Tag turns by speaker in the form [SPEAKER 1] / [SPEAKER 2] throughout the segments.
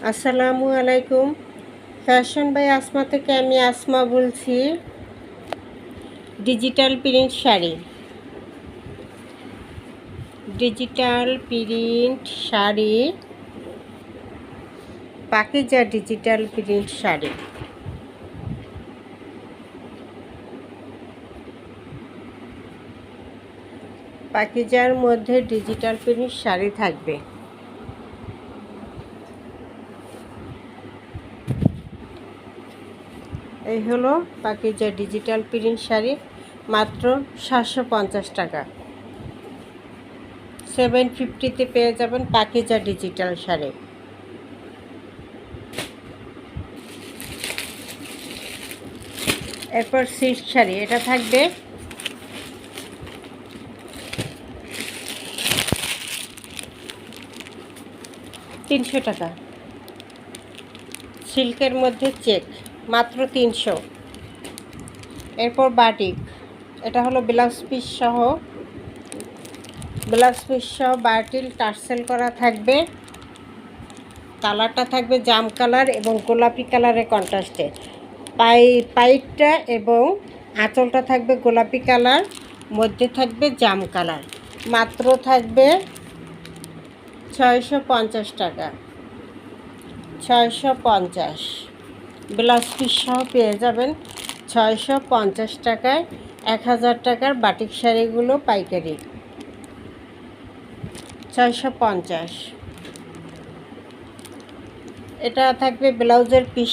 [SPEAKER 1] আসসালামু আলাইকুম। Fashion by Asma থেকে আমি আসমা বলছি। Digital print sari, Pakiza digital print sari. পাকিজার মধ্যে ডিজিটাল প্রিন্ট শাড়ি থাকবে। এই হলো পাকিজা ডিজিটাল প্রিন্ট শাড়ি, মাত্র 750 টাকা। 750-তে পেয়ে যাবেন পাকিজা ডিজিটাল শাড়ি। এরপর সিল্ক শাড়ি, এটা থাকবে 300 টাকা। সিল্কের মধ্যে চেক, মাত্র 300। এরপর বাটিক, এটা হলো ব্লাউজ পিস সহ বাটিল টার্সেল করা থাকবে। কালারটা থাকবে জাম কালার এবং গোলাপি কালারের কন্ট্রাস্টে। পাইটটা এবং আঁচলটা থাকবে গোলাপি কালার, মধ্যে থাকবে জাম কালার। মাত্র থাকবে 650 টাকা। 650 ব্লাউজ পিস সহ পেয়ে যাবেন 650 টাকায়। 1000 টাকার বাটিক শাড়িগুলো পাইকারি 650। এটা থাকবে ব্লাউজের পিস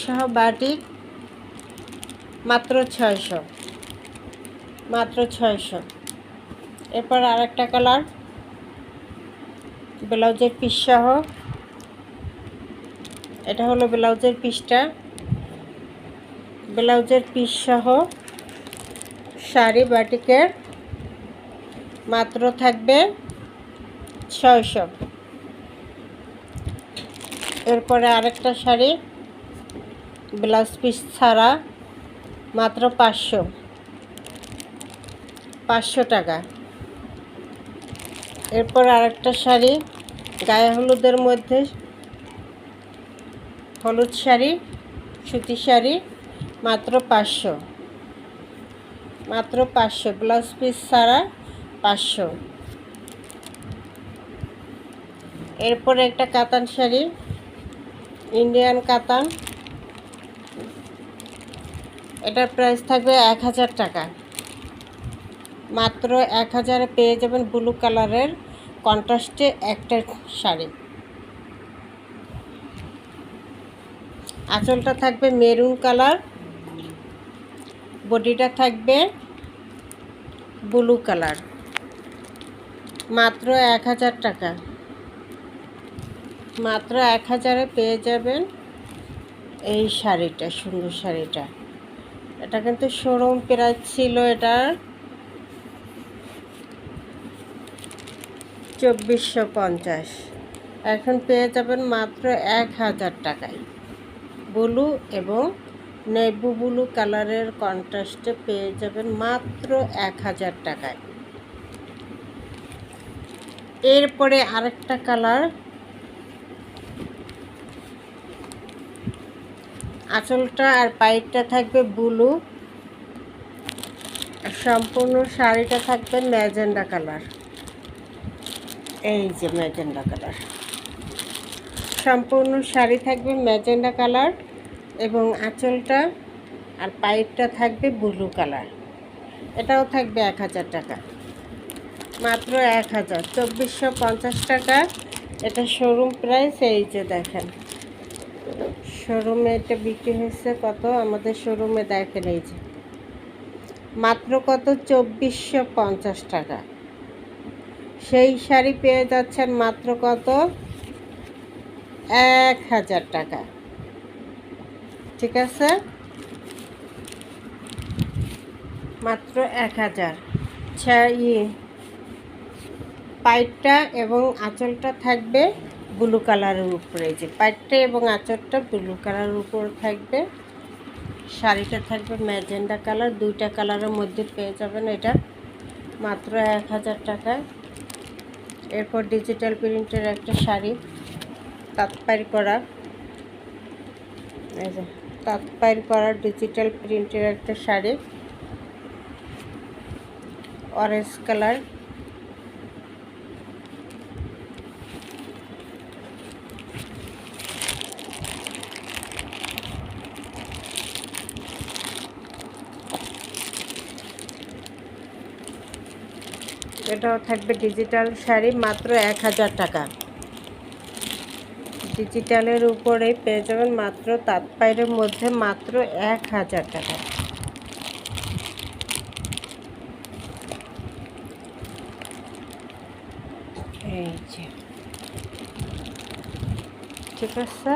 [SPEAKER 1] সহ বাটিক, মাত্র 600। এরপর আরেকটা কালার ব্লাউজের পিস সহ, এটা হলো ব্লাউজের পিস সহ শাড়ি বাটিকের, মাত্র থাকবে 600। এরপরে আরেকটা শাড়ি ব্লাউজ পিস ছাড়া, মাত্র 500 টাকা। এরপর আরেকটা শাড়ি গায়ে হলুদের মধ্যে, হলুদ শাড়ি, সুতি শাড়ি, মাত্র 500। ব্লাউজ পিস ছাড়া 500। এরপরে একটা কাতান শাড়ি, ইন্ডিয়ান কাতান, এটার প্রাইস থাকবে 1000 টাকা। মাত্র 1000-এ পেয়ে যাবেন ব্লু কালারের কন্ট্রাস্টে একটা শাড়ি। আঁচলটা থাকবে মেরুন কালার, বডিটা থাকবে ব্লু কালার, মাত্র 1000 টাকা। মাত্র 1000-এ পেয়ে যাবেন এই শাড়িটা, সুন্দর শাড়িটা। এটা কিন্তু শোরুম প্রাইস ছিল এটার 2450, এখন পেয়ে যাবেন মাত্র 1000 টাকায়। ব্লু এবং নেভি ব্লু কালারের কন্ট্রাস্টে পেয়ে যাবেন মাত্র 1000 টাকায়। এরপরে আরেকটা কালার, আঁচলটা আর পাইটটা থাকবে ব্লু, সম্পূর্ণ শাড়িটা থাকবে ম্যাজেন্ডা কালার। এই যে ম্যাজেন্ডা কালার, সম্পূর্ণ শাড়ি থাকবে ম্যাজেন্ডা কালার এবং আঁচলটা আর পাইপটা থাকবে ব্লু কালার। এটাও থাকবে 1000 টাকা, মাত্র 1000। 2450 টাকা এটা শোরুম প্রাইস। এই যে দেখেন শোরুমে এটা বিক্রি হয়েছে কত, আমাদের শোরুমে দেখেন এই যে মাত্র কত, 2450 টাকা। সেই শাড়ি পেয়ে যাচ্ছেন মাত্র কত, 1000 টাকা। ঠিক আছে, মাত্র 1000। পাইটটা এবং আঁচলটা থাকবে ব্লু কালারের উপরে, যে পাইটটা এবং আঁচলটা ব্লু কালারের উপর থাকবে। শাড়িটা থাকবে ম্যাজেন্ডা কালার, দুইটা কালারের মধ্যে পেয়ে যাবেন এটা, মাত্র 1000 টাকা। এরপর ডিজিটাল প্রিন্টের একটা শাড়ি, তাঁতপাড়ি করা, এই যে তাঁতপাড়ি করা ডিজিটাল প্রিন্টের একটা শাড়ি, অরেঞ্জ কালার। এটাও থাকবে ডিজিটাল শাড়ি, মাত্র 1000 টাকা। ডিজিটালের উপরে পেয়ে যাবেন মাত্র তাঁতপাড়ির মধ্যে মাত্র 1000 টাকা। এই যে, ঠিক আছে।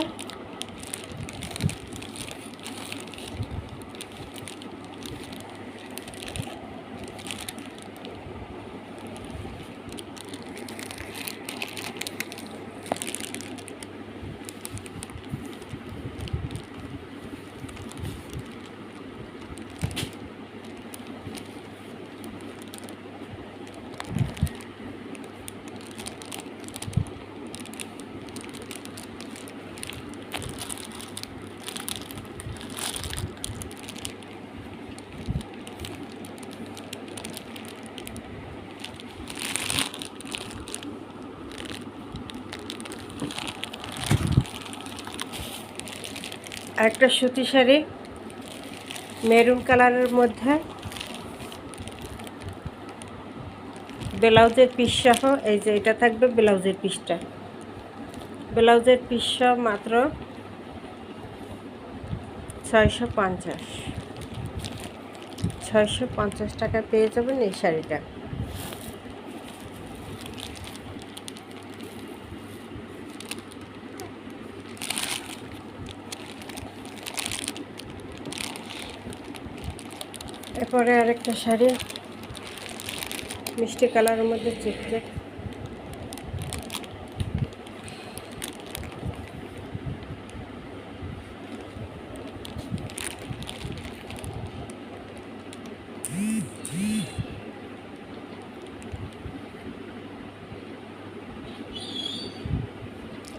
[SPEAKER 1] আরেকটা সুতি শাড়ি মেরুন কালারের মধ্যে, ব্লাউজের পিস সহ। এই যে এটা থাকবে ব্লাউজের পিসটা, ব্লাউজের পিস সহ মাত্র 650 টাকা পেয়ে যাবেন এই শাড়িটা। এরপরে আরেকটা শাড়ি মিষ্টি কালারের মধ্যে চেক,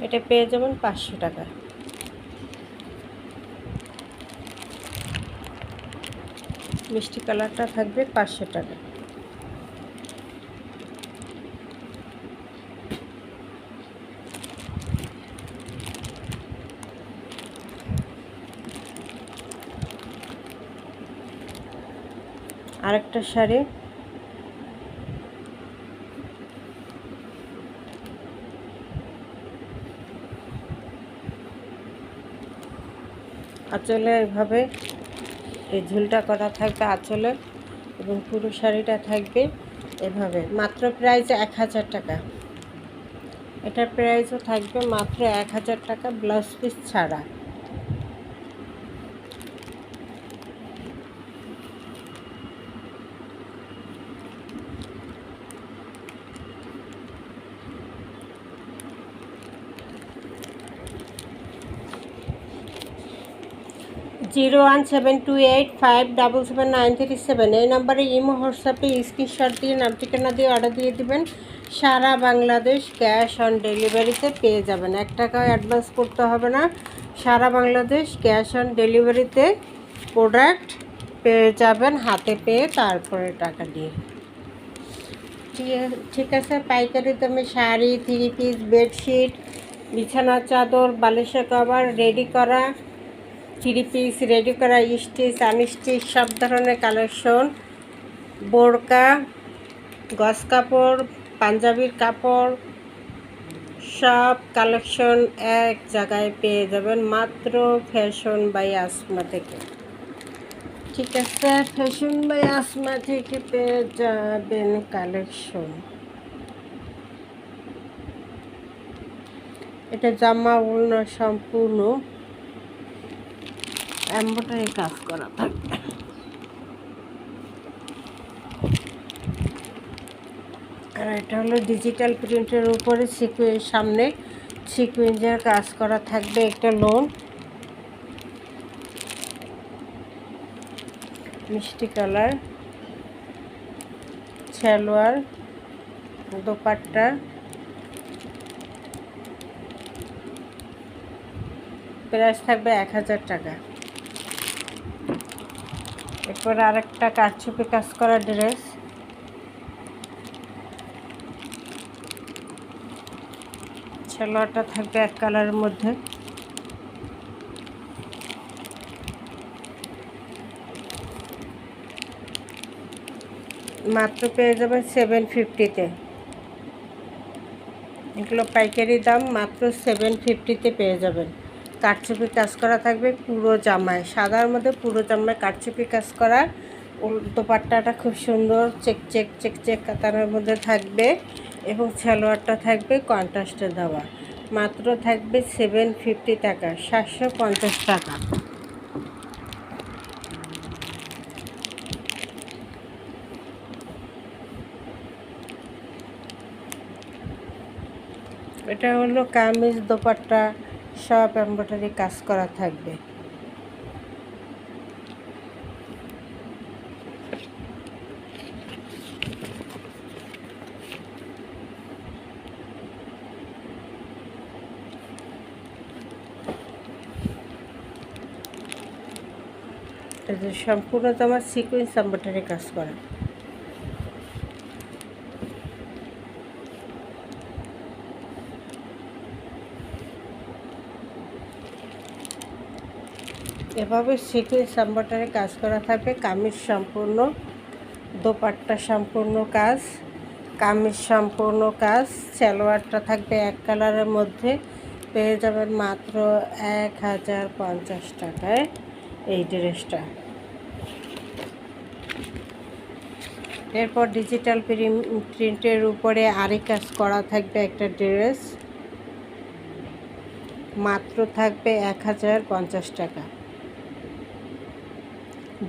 [SPEAKER 1] এটা পেয়ে যাবেন 500 টাকা। মিষ্টি কালারটা থাকবে 500 টাকা। আরেকটা শাড়ি আঁচলে এভাবে এই ঝুলটা করা থাকবে আঁচলে, এবং পুরো শাড়িটা থাকবে এভাবে, মাত্র প্রাইস 1000 টাকা। এটার প্রাইসও থাকবে মাত্র 1000 টাকা, ব্লাউজ পিস ছাড়া। জিরো 1728577937 এই নম্বরে ইমো হোয়াটসঅ্যাপে স্ক্রিনশট দিয়ে নাম ঠিকানা দিয়ে অর্ডার দিয়ে দেবেন। সারা বাংলাদেশ ক্যাশ অন ডেলিভারিতে পেয়ে যাবেন, 1 টাকাও অ্যাডভান্স করতে হবে না। সারা বাংলাদেশ ক্যাশ অন ডেলিভারিতে প্রোডাক্ট পেয়ে যাবেন, হাতে পেয়ে তারপরে টাকা দিয়ে। ঠিক আছে। পাইকারি দামে শাড়ি, 3 পিস, বেডশিট, বিছানার চাদর, বালিশের কভার রেডি করা, 3 পিস রেডি করা, স্টিচ, আনস্টিচ সব ধরনের কালেকশন, বোরকা, গজ কাপড়, পাঞ্জাবির কাপড়, সব কালেকশন এক জায়গায় পেয়ে যাবেন মাত্র ফ্যাশন বাই আসমা থেকে। ঠিক আছে, ফ্যাশন বাই আসমা থেকে পেয়ে যাবেন কালেকশন। এটা জামা ওড়না সম্পূর্ণ এমব্রয়ডারি কাজ করা থাকবে। আর এটা হলো ডিজিটাল প্রিন্টের উপরে সামনে সিকুয়েন্সের কাজ করা থাকবে, একটা লোন, মিষ্টি কালার, সালোয়ার, দোপাট্টা, প্রাইস থাকবে 1000 টাকা। এরপর আরেকটা কারচুপি কাজ করা ড্রেস, সালোয়ারটা থাকবে এক কালারের মধ্যে। মাত্র পেয়ে যাবেন 750-তে। এগুলো পাইকারি দাম, মাত্র 750-তে পেয়ে যাবেন। কারচুপি কাজ করা থাকবে পুরো জামায়, সাদার মধ্যে পুরো জামায় কারচুপি কাজ করা। দোপাট্টাটা খুব সুন্দর চেক কাতানের মধ্যে থাকবে এবং সালোয়ারটা থাকবে কন্ট্রাস্টে দেওয়া। মাত্র থাকবে 750 টাকা, 750 টাকা। এটা হলো কামিজ, দোপাট্টা সব এমব্রয়ডারি কাজ করা থাকবে। এই যে সম্পূর্ণ তোমার সিকোয়েন্স এমব্রয়ডারি কাজ করা। এভাবে সিকোয়েন্স এমব্রয়ডারি কাজ করা থাকবে। কামিজ সম্পূর্ণ, দোপাট্টা সম্পূর্ণ কাজ, কামিজ সম্পূর্ণ কাজ। সালোয়ারটা থাকবে এক কালারের মধ্যে। পেয়ে যাবেন মাত্র 1050 টাকায় এই ড্রেসটা। এরপর ডিজিটাল প্রিন্টের উপরে আরি কাজ করা থাকবে একটা ড্রেস, মাত্র থাকবে 1050 টাকা।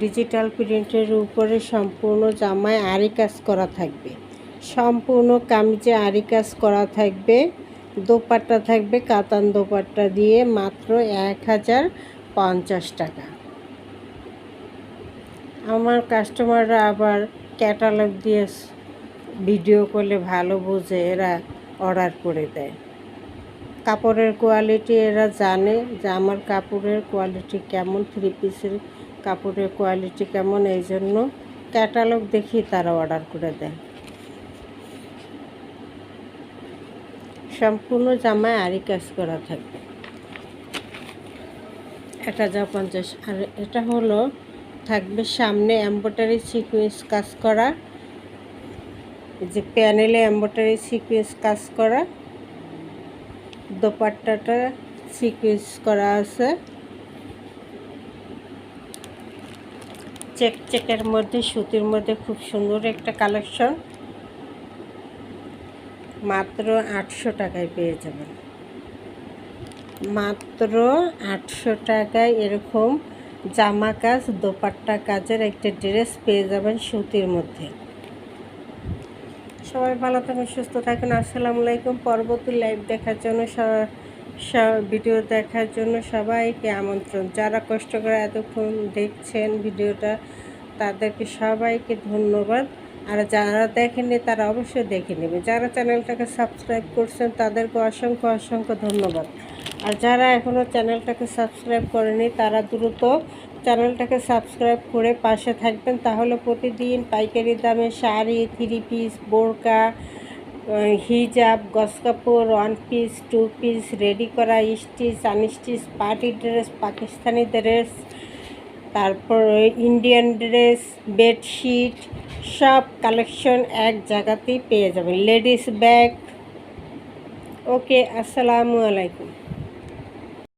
[SPEAKER 1] ডিজিটাল প্রিন্টের উপরে সম্পূর্ণ জামায় আরি কাজ করা থাকবে, সম্পূর্ণ কামিজে আরি কাজ করা থাকবে। দোপাট্টা থাকবে কাতান দোপাট্টা দিয়ে, মাত্র 1050 টাকা। আমার কাস্টমাররা আবার ক্যাটালগ দিয়ে ভিডিও করলে ভালো বোঝে, এরা অর্ডার করে দেয়। কাপড়ের কোয়ালিটি এরা জানে যে আমার কাপড়ের কোয়ালিটি কেমন, থ্রি পিসের কাপড়ের কোয়ালিটি কেমন, এই জন্য ক্যাটালগ দেখি তারা অর্ডার করে দেয়। সম্পূর্ণ জামায় আরি কাজ করা থাকবে। 1050। আর এটা হলো থাকবে সামনে এমব্রয়ডারি সিকোয়েন্স কাজ করা, যে প্যানেলে এমব্রয়ডারি সিকোয়েন্স কাজ করা। দোপাট্টাটা সিকোয়েন্স করা আছে, চেকের মধ্যে সুতির মধ্যে খুব সুন্দর একটা কালেকশন। মাত্র 800 টাকায় পেয়ে যাবেন, মাত্র 800 টাকায় এরকম জামা কাজ দোপাট্টা কাজের একটা ড্রেস পেয়ে যাবেন সুতির মধ্যে। সবাই ভালো থাকুন, সুস্থ থাকুন। আসসালামু আলাইকুম। পরবর্তী লাইভ দেখার জন্য, ভিডিও দেখার জন্য সবাইকে আমন্ত্রণ। যারা কষ্ট করে এতক্ষণ দেখছেন ভিডিওটা, তাদেরকে সবাইকে ধন্যবাদ। আর যারা দেখেননি তারা অবশ্যই দেখে নেবে। যারা চ্যানেলটাকে সাবস্ক্রাইব করছেন তাদেরকে অসংখ্য অসংখ্য ধন্যবাদ। আর যারা এখনও চ্যানেলটাকে সাবস্ক্রাইব করেনি তারা দ্রুত চ্যানেলটাকে সাবস্ক্রাইব করে পাশে থাকবেন, তাহলে প্রতিদিন পাইকারি দামে শাড়ি, থ্রি পিস, বোরকা, হিজাব, গস কাপড়, one piece, two piece, ready করা, stitch, unstitch, party dress, Pakistani dress, তারপর ইন্ডিয়ান ড্রেস, বেডশিট, সব কালেকশন এক জায়গাতেই পেয়ে যাবেন। Ladies bag. ওকে, আসসালামু আলাইকুম।